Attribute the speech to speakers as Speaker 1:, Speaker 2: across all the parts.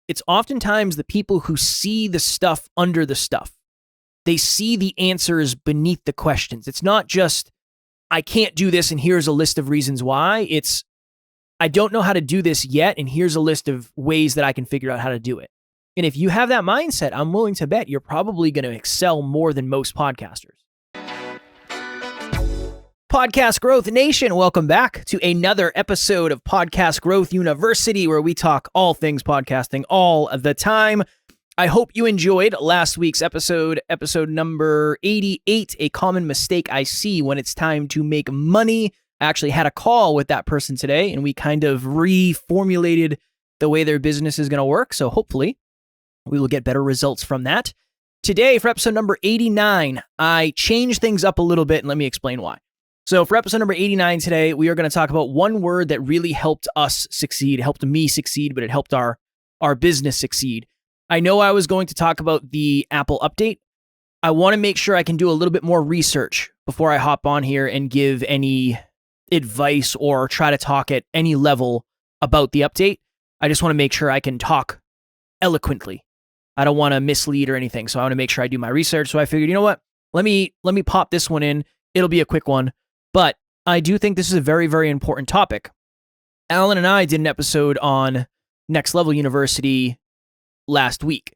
Speaker 1: it's oftentimes the people who see the stuff under the stuff. They see the answers beneath the questions. It's not just, I can't do this and here's a list of reasons why. It's, I don't know how to do this yet and here's a list of ways that I can figure out how to do it. And if you have that mindset, I'm willing to bet you're probably going to excel more than most podcasters. Podcast Growth Nation, welcome back to another episode of Podcast Growth University, where we talk all things podcasting all the time. I hope you enjoyed last week's episode number 88, A Common Mistake I See When It's Time to Make Money. I actually had a call with that person today, and we kind of reformulated the way their business is going to work, so hopefully we will get better results from that. Today, for episode number 89, I changed things up a little bit, and let me explain why. So for episode number 89 today, we are going to talk about one word that really helped us succeed, helped me succeed, but it helped our business succeed. I know I was going to talk about the Apple update. I want to make sure I can do a little bit more research before I hop on here and give any advice or try to talk at any level about the update. I just want to make sure I can talk eloquently. I don't want to mislead or anything, so I want to make sure I do my research. So I figured, you know what? Let me pop this one in. It'll be a quick one. But I do think this is a very, very important topic. Alan and I did an episode on Next Level University last week,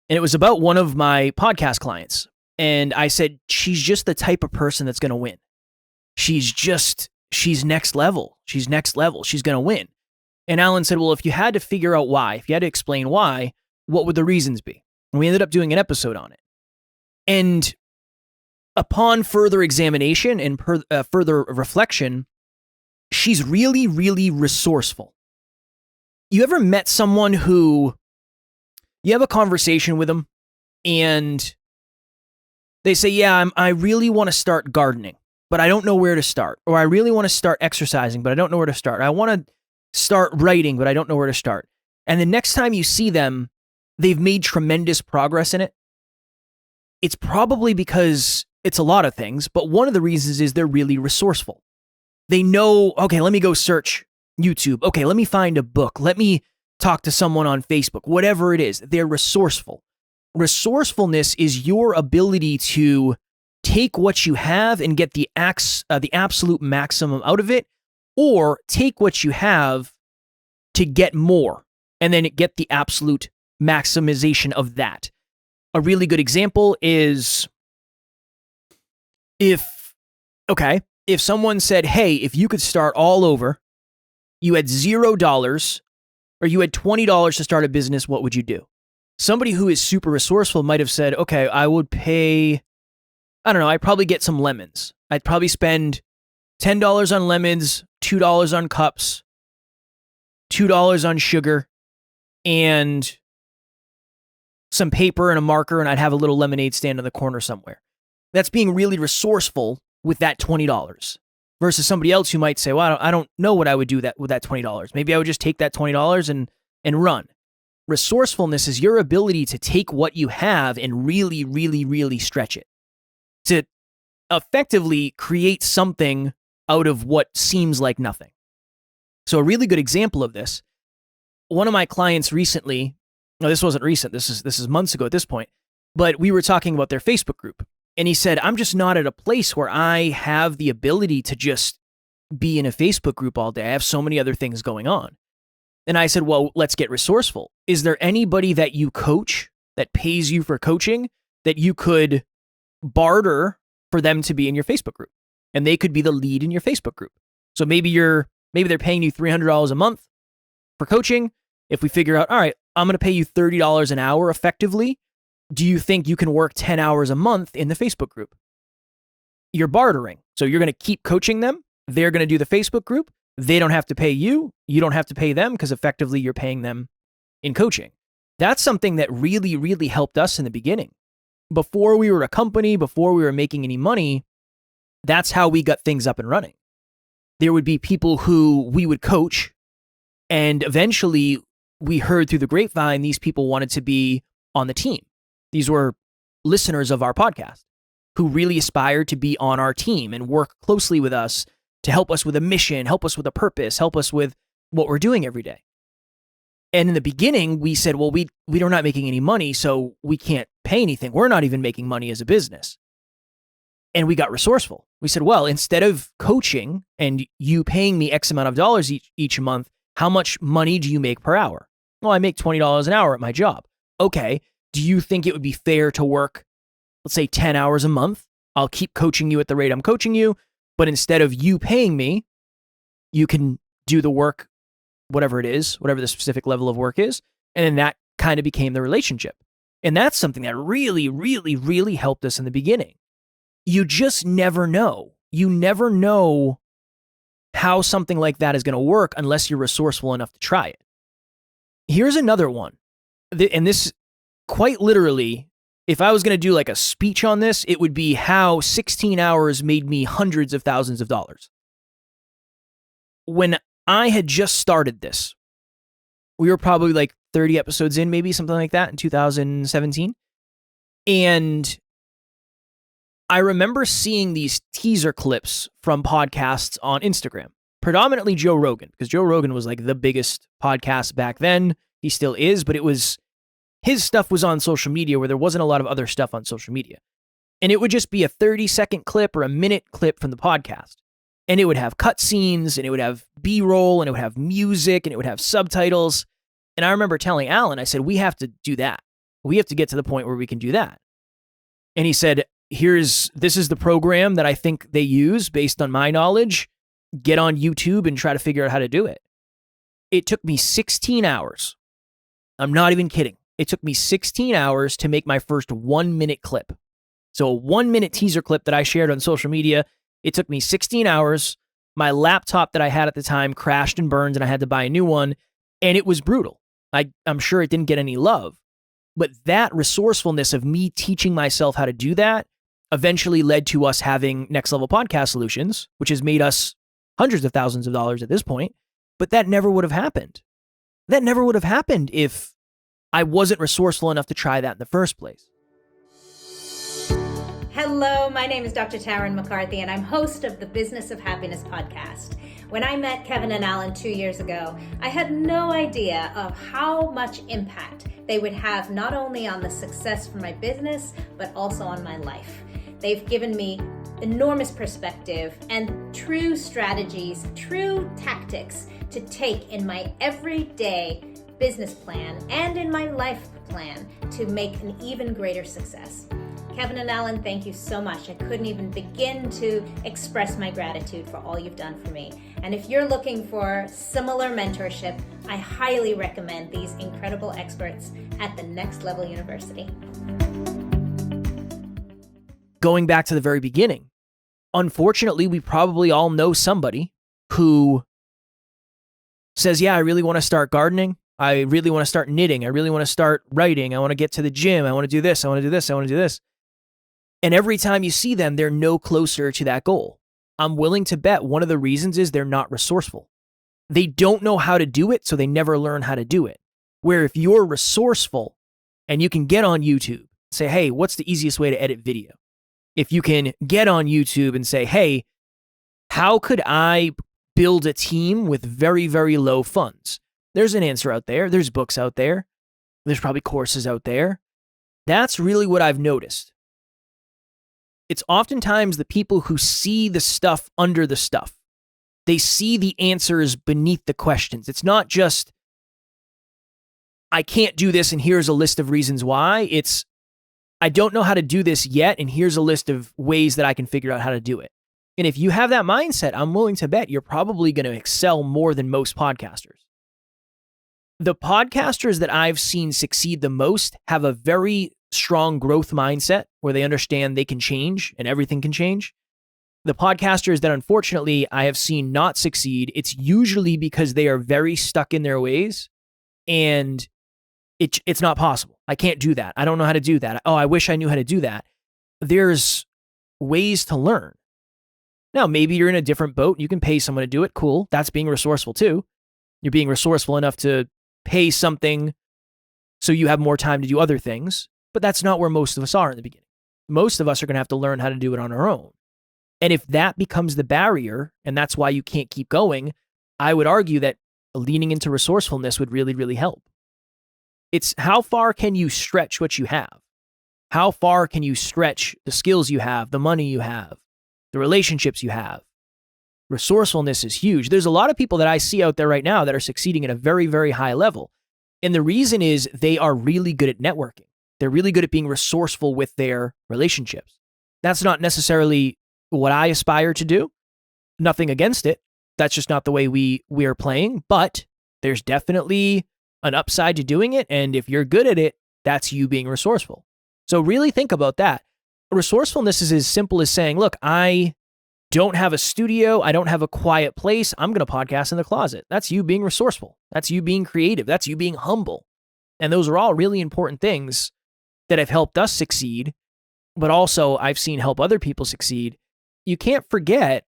Speaker 1: and it was about one of my podcast clients. And I said, she's just the type of person that's going to win. She's next level. She's next level. She's going to win. And Alan said, well, if you had to figure out why, if you had to explain why, what would the reasons be? And we ended up doing an episode on it. And upon further examination and further reflection, she's really, really resourceful. You ever met someone who you have a conversation with them and they say, yeah, I really want to start gardening, but I don't know where to start. Or I really want to start exercising, but I don't know where to start. I want to start writing, but I don't know where to start. And the next time you see them, they've made tremendous progress in it. It's probably because it's a lot of things, but one of the reasons is they're really resourceful. They know, okay, let me go search YouTube. Okay, let me find a book. Let me talk to someone on Facebook, whatever it is. They're resourceful. Resourcefulness is your ability to take what you have and get the absolute maximum out of it, or take what you have to get more and then get the absolute maximization of that. A really good example is if someone said, hey, if you could start all over, you had $0 or you had $20 to start a business, what would you do? Somebody who is super resourceful might have said, okay, I would pay, I don't know, I'd probably get some lemons. I'd probably spend $10 on lemons, $2 on cups, $2 on sugar, and some paper and a marker, and I'd have a little lemonade stand in the corner somewhere. That's being really resourceful with that $20 versus somebody else who might say, well, I don't know what I would do with that $20. Maybe I would just take that $20 and run. Resourcefulness is your ability to take what you have and really, really, really stretch it. To effectively create something out of what seems like nothing. So a really good example of this, one of my clients recently, no, this wasn't recent, this is months ago at this point, but we were talking about their Facebook group. And he said, I'm just not at a place where I have the ability to just be in a Facebook group all day. I have so many other things going on. And I said, well, let's get resourceful. Is there anybody that you coach that pays you for coaching that you could barter for them to be in your Facebook group? And they could be the lead in your Facebook group. So maybe they're paying you $300 a month for coaching. If we figure out, all right, I'm going to pay you $30 an hour effectively, do you think you can work 10 hours a month in the Facebook group? You're bartering. So you're going to keep coaching them. They're going to do the Facebook group. They don't have to pay you. You don't have to pay them because effectively you're paying them in coaching. That's something that really, really helped us in the beginning. Before we were a company, before we were making any money, that's how we got things up and running. There would be people who we would coach, and eventually we heard through the grapevine these people wanted to be on the team. These were listeners of our podcast who really aspired to be on our team and work closely with us to help us with a mission, help us with a purpose, help us with what we're doing every day. And in the beginning, we said, well, we are not making any money, so we can't pay anything. We're not even making money as a business. And we got resourceful. We said, well, instead of coaching and you paying me X amount of dollars each month, how much money do you make per hour? Well, I make $20 an hour at my job. Okay. Do you think it would be fair to work, let's say 10 hours a month? I'll keep coaching you at the rate I'm coaching you, but instead of you paying me, you can do the work, whatever it is, whatever the specific level of work is. And then that kind of became the relationship. And that's something that really, really, really helped us in the beginning. You just never know. You never know how something like that is going to work unless you're resourceful enough to try it. Here's another one. And this, quite literally, if I was going to do like a speech on this, it would be how 16 hours made me hundreds of thousands of dollars. When I had just started this, we were probably like 30 episodes in, maybe something like that in 2017. And I remember seeing these teaser clips from podcasts on Instagram, predominantly Joe Rogan, because Joe Rogan was like the biggest podcast back then. He still is, but his stuff was on social media where there wasn't a lot of other stuff on social media. And it would just be a 30-second clip or a minute clip from the podcast. And it would have cutscenes, and it would have B-roll, and it would have music, and it would have subtitles. And I remember telling Alan, I said, we have to do that. We have to get to the point where we can do that. And he said, this is the program that I think they use based on my knowledge. Get on YouTube and try to figure out how to do it. It took me 16 hours. I'm not even kidding. It took me 16 hours to make my first 1-minute clip. So a 1-minute teaser clip that I shared on social media. It took me 16 hours. My laptop that I had at the time crashed and burned, and I had to buy a new one. And it was brutal. I'm sure it didn't get any love. But that resourcefulness of me teaching myself how to do that eventually led to us having Next Level Podcast Solutions, which has made us hundreds of thousands of dollars at this point. But that never would have happened. That never would have happened if I wasn't resourceful enough to try that in the first place.
Speaker 2: Hello, my name is Dr. Tarryn McCarthy, and I'm host of the Business of Happiness podcast. When I met Kevin and Alan 2 years ago, I had no idea of how much impact they would have not only on the success for my business, but also on my life. They've given me enormous perspective and true strategies, true tactics to take in my everyday business plan and in my life plan to make an even greater success. Kevin and Alan, thank you so much. I couldn't even begin to express my gratitude for all you've done for me. And if you're looking for similar mentorship, I highly recommend these incredible experts at the Next Level University.
Speaker 1: Going back to the very beginning, unfortunately, we probably all know somebody who says, yeah, I really want to start gardening. I really want to start knitting. I really want to start writing. I want to get to the gym. I want to do this. I want to do this. I want to do this. And every time you see them, they're no closer to that goal. I'm willing to bet one of the reasons is they're not resourceful. They don't know how to do it, so they never learn how to do it. Where if you're resourceful and you can get on YouTube, say, hey, what's the easiest way to edit video? If you can get on YouTube and say, hey, how could I build a team with very, very low funds? There's an answer out there. There's books out there. There's probably courses out there. That's really what I've noticed. It's oftentimes the people who see the stuff under the stuff. They see the answers beneath the questions. It's not just, I can't do this and here's a list of reasons why. It's, I don't know how to do this yet and here's a list of ways that I can figure out how to do it. And if you have that mindset, I'm willing to bet you're probably going to excel more than most podcasters. The podcasters that I've seen succeed the most have a very strong growth mindset where they understand they can change and everything can change. The podcasters that unfortunately I have seen not succeed, it's usually because they are very stuck in their ways and it's not possible. I can't do that. I don't know how to do that. Oh, I wish I knew how to do that. There's ways to learn. Now, maybe you're in a different boat. You can pay someone to do it. Cool. That's being resourceful too. You're being resourceful enough to pay something so you have more time to do other things. But that's not where most of us are in the beginning. Most of us are going to have to learn how to do it on our own. And if that becomes the barrier, and that's why you can't keep going, I would argue that leaning into resourcefulness would really, really help. It's how far can you stretch what you have? How far can you stretch the skills you have, the money you have, the relationships you have? Resourcefulness is huge. There's a lot of people that I see out there right now that are succeeding at a very, very high level. And the reason is they are really good at networking. They're really good at being resourceful with their relationships. That's not necessarily what I aspire to do. Nothing against it. That's just not the way we are playing. But there's definitely an upside to doing it. And if you're good at it, that's you being resourceful. So really think about that. Resourcefulness is as simple as saying, look, I don't have a studio. I don't have a quiet place. I'm going to podcast in the closet. That's you being resourceful. That's you being creative. That's you being humble. And those are all really important things that have helped us succeed, but also I've seen help other people succeed. You can't forget,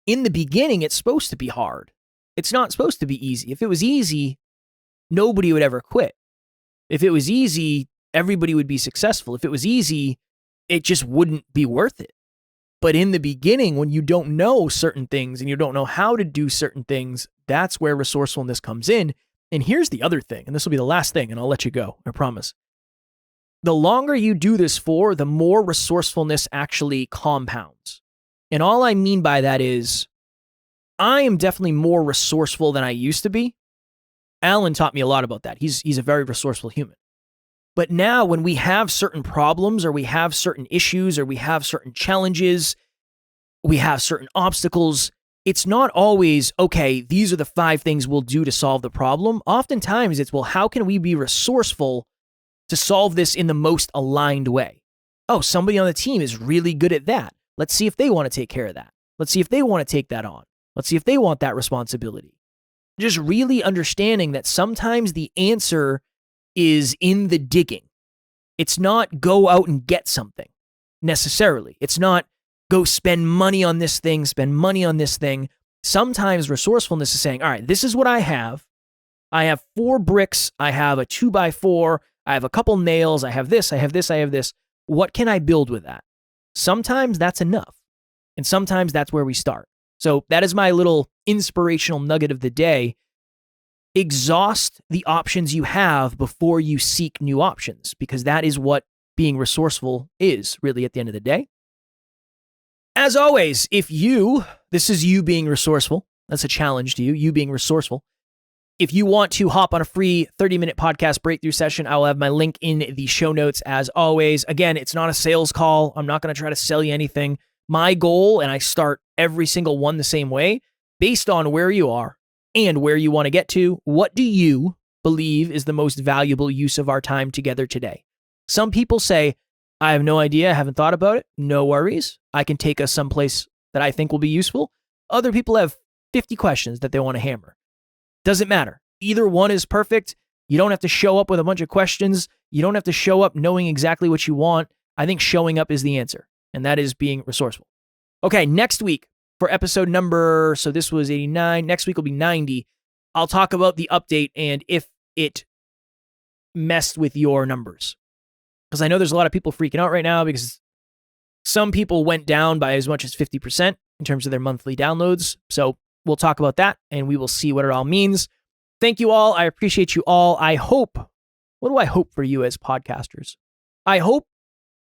Speaker 1: in the beginning, it's supposed to be hard. It's not supposed to be easy. If it was easy, nobody would ever quit. If it was easy, everybody would be successful. If it was easy, it just wouldn't be worth it. But in the beginning, when you don't know certain things and you don't know how to do certain things, that's where resourcefulness comes in. And here's the other thing, and this will be the last thing, and I'll let you go, I promise. The longer you do this for, the more resourcefulness actually compounds. And all I mean by that is, I am definitely more resourceful than I used to be. Alan taught me a lot about that. He's a very resourceful human. But now when we have certain problems or we have certain issues or we have certain challenges, we have certain obstacles, it's not always, okay, these are the 5 things we'll do to solve the problem. Oftentimes it's, well, how can we be resourceful to solve this in the most aligned way? Oh, somebody on the team is really good at that. Let's see if they want to take care of that. Let's see if they want to take that on. Let's see if they want that responsibility. Just really understanding that sometimes the answer is in the digging. It's not go out and get something necessarily. It's not go spend money on this thing, spend money on this thing. Sometimes resourcefulness is saying, all right, this is what I have. I have 4 bricks. I have a 2x4. I have a couple nails. I have this. I have this. I have this. What can I build with that? Sometimes that's enough. And sometimes that's where we start. So that is my little inspirational nugget of the day. Exhaust the options you have before you seek new options, because that is what being resourceful is really at the end of the day. As always, this is you being resourceful. That's a challenge to you being resourceful. If you want to hop on a free 30-minute podcast breakthrough session, I will have my link in the show notes as always. Again, it's not a sales call. I'm not going to try to sell you anything. My goal, and I start every single one the same way, based on where you are and where you want to get to, what do you believe is the most valuable use of our time together today? Some people say, I have no idea, I haven't thought about it. No worries. I can take us someplace that I think will be useful. Other people have 50 questions that they want to hammer. Doesn't matter. Either one is perfect. You don't have to show up with a bunch of questions. You don't have to show up knowing exactly what you want. I think showing up is the answer, and that is being resourceful. Okay, next week for episode number, so this was 89. Next week will be 90. I'll talk about the update and if it messed with your numbers. Because I know there's a lot of people freaking out right now because some people went down by as much as 50% in terms of their monthly downloads. So we'll talk about that and we will see what it all means. Thank you all. I appreciate you all. What do I hope for you as podcasters? I hope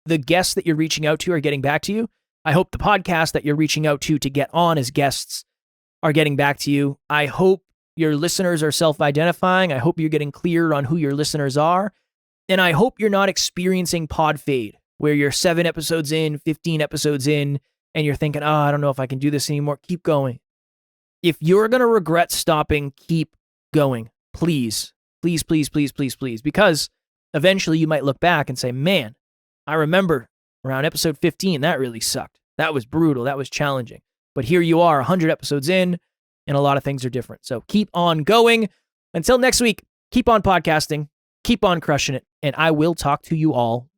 Speaker 1: the guests that you're reaching out to are getting back to you. I hope the podcast that you're reaching out to get on as guests are getting back to you. I hope your listeners are self-identifying. I hope you're getting clear on who your listeners are. And I hope you're not experiencing pod fade, where you're 7 episodes in, 15 episodes in, and you're thinking, oh, I don't know if I can do this anymore. Keep going. If you're going to regret stopping, keep going. Please, please, please, please, please, please. Because eventually you might look back and say, man, I remember around episode 15, that really sucked. That was brutal. That was challenging. But here you are 100 episodes in, and a lot of things are different. So keep on going. Until next week, keep on podcasting, keep on crushing it, and I will talk to you all